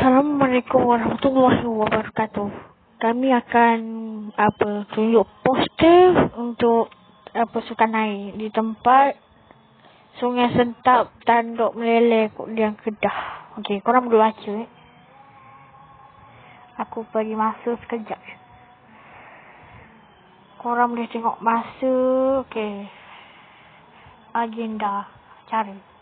Assalamualaikum warahmatullahi wabarakatuh. Kami akan tunjuk poster untuk sukan air di tempat Sungai Sentap, Tanduk Meleleh, Kudian Kedah. Okey, korang boleh baca. Aku bagi masa sekejap. Korang boleh tengok masa. Okey. Agenda. Cari.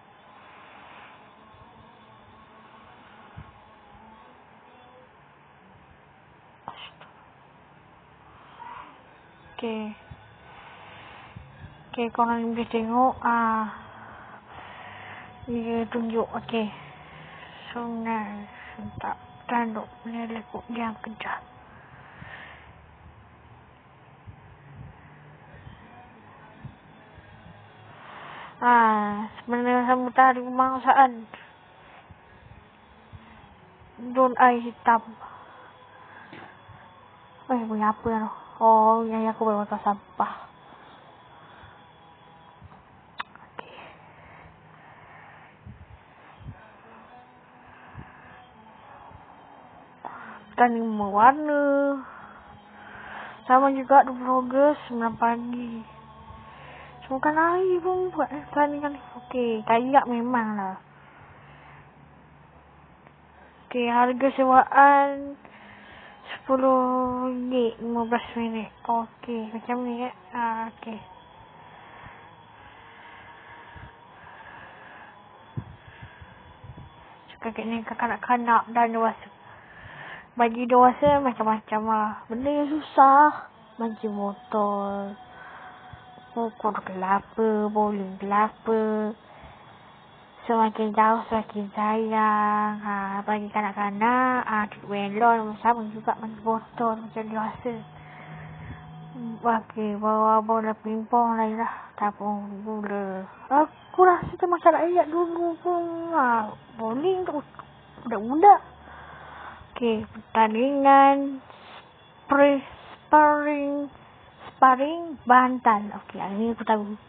Okey, korang boleh tengok. Dia tunjuk. Okey. Sungai Sentap, Tanduk Meleleh, Kudian Kedah. Sebenarnya sambutan hari kebangsaan. Drone air hitam. Bunyi apa tu? Oh, yang aku bawa ke sampah. Okey. Pertandingan mewarna. Sama juga 20 Ogos 9 pagi. Sukan air pun buat pertandingan. Okey, kayak memang lah. Okey, harga sewaan RM10 15 minit. Okey, macam ni okey. Suka ni kanak-kanak dan dewasa. Bagi dewasa macam-macam lah. Benda yang susah. Mancing botol, pukul kelapa, bowling kelapa. Semakin jauh semakin sayang. Bagi kanak-kanak duduk melon sama juga mancing botol macam dewasa. Okey, bawa bola pingpong lain lah. Tapung gula. Aku rasa tu masyarakat ayat dulu pun bowling tu budak-budak. Okey, pertandingan sparring bantal. Okey, ini aku tahu.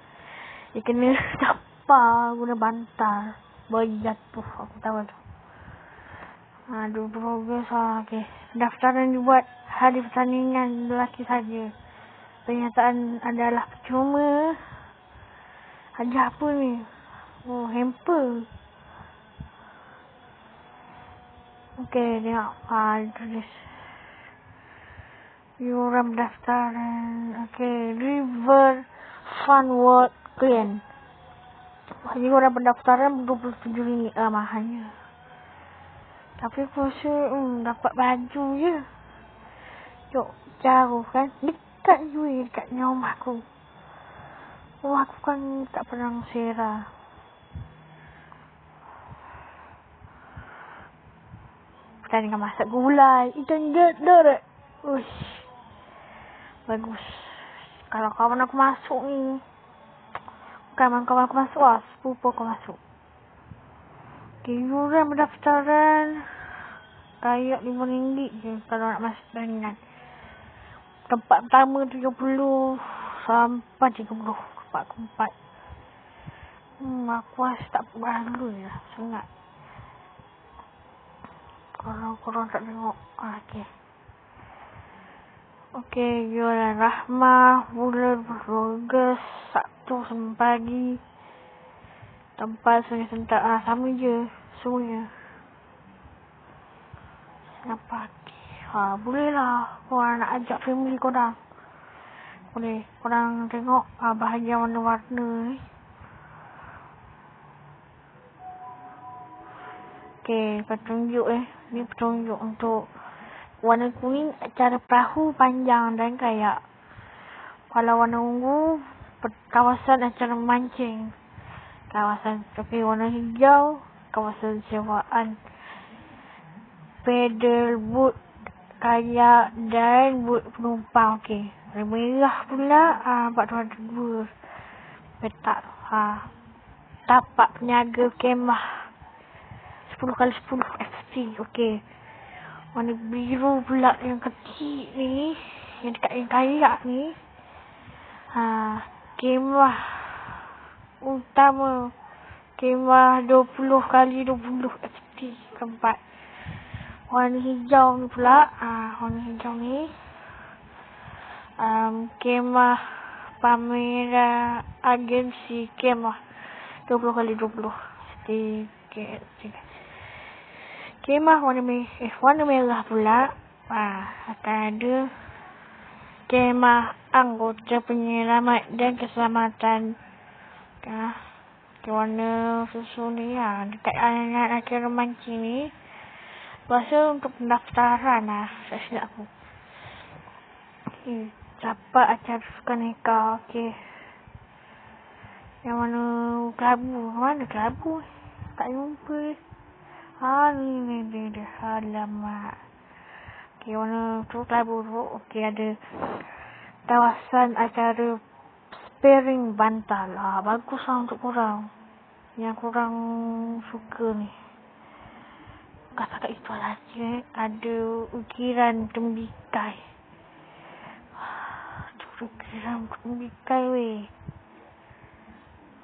Dia kena tapar guna bantal. Bagi jatuh. Aku tahu tu. 20 Ogos. Okey. Pendaftaran dibuat hari pertandingan lelaki saja. Penyataan adalah percuma. Ada apa ni? Hamper. Okey, tengok. Tulis. Yuran pendaftaran. Okey, River Fun World Clean. Yuran pendaftaran RM27. Mahalnya. Tapi aku rasa dapat baju je. Jom, jauh kan. Dekat je dekat rumah aku. Rumah aku kan tak pernah Sera. Pertandingan masak gulai. Ikan gedor. Uish. Bagus. Kalau kawan aku masuk ni. Bukan kawan aku masuk sepupu aku masuk. Yuran pendaftaran kayak RM5 je kalau nak masuk pertandingan. Tempat pertama 70 sampai 30. Tempat keempat. Aku rasa tak perlu lah. Sangat. Kalau korang tak tengok. Okey, jualan Rahmah bulan 20 Ogos Sabtu 9 pagi. Tempat Sungai Sentap. Sama je semuanya. 9 pagi. Boleh lah. Korang nak ajak family korang. Boleh. Korang tengok bahagian warna-warna ni. Okey, petunjuk ni petunjuk untuk warna kuning acara perahu panjang dan kayak. Kalau warna ungu kawasan acara memancing. Tapi warna hijau kawasan sewaan pedal boat, kayak dan boat penumpang. Okey. Warna merah pula sebab tu ada 2 petak. Tapak peniaga kemah 10x10 FT. Okey. Warna biru pula yang kecil ni. Yang dekat yang kayak ni. Kemah utama. Kemah 20x20 FT keempat. Warna hijau ni pula. Warna hijau ni. Kemah pameran agensi kemah 20x20. Kemah warna merah pula. Akan ada kemah anggota penyelamat dan keselamatan. Warna susu ni dekat anak akhir remaja ni. Rasa untuk pendaftaran tak silap aku. Dapat acara sukan nikah. Yang mana kelabu? Mana kelabu? Tak jumpa. Ni dia. Alamak. Warna tu kelabu tu. Ada kawasan acara sparing bantal. Bagus untuk korang. Yang korang suka ni. Bukan setakat itu saja. Ada ukiran tembikai. Ukiran tembikai weh.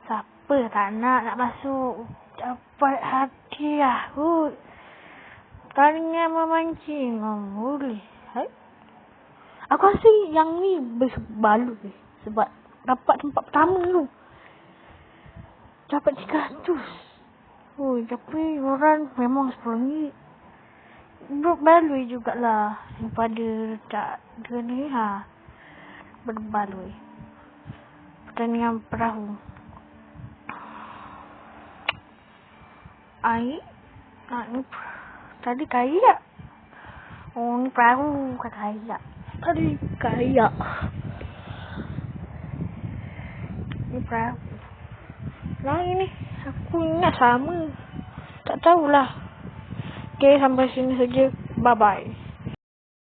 Siapa tak nak masuk? Dapat hadiah. Tarian memancing. Boleh. Aku rasa yang ni berbalut sebab dapat tempat pertama tu. Dapat 300. Tapi orang memang RM10. Berbaloi jugalah daripada tak dia ni berbaloi. Pertandingan perahu. Air. Ni tadi kayak. Ni perahu bukan kayak. Tadi kayak. Ni perahu. Ini aku ingat sama. Tak tahulah. Sampai sini saja. Bye bye.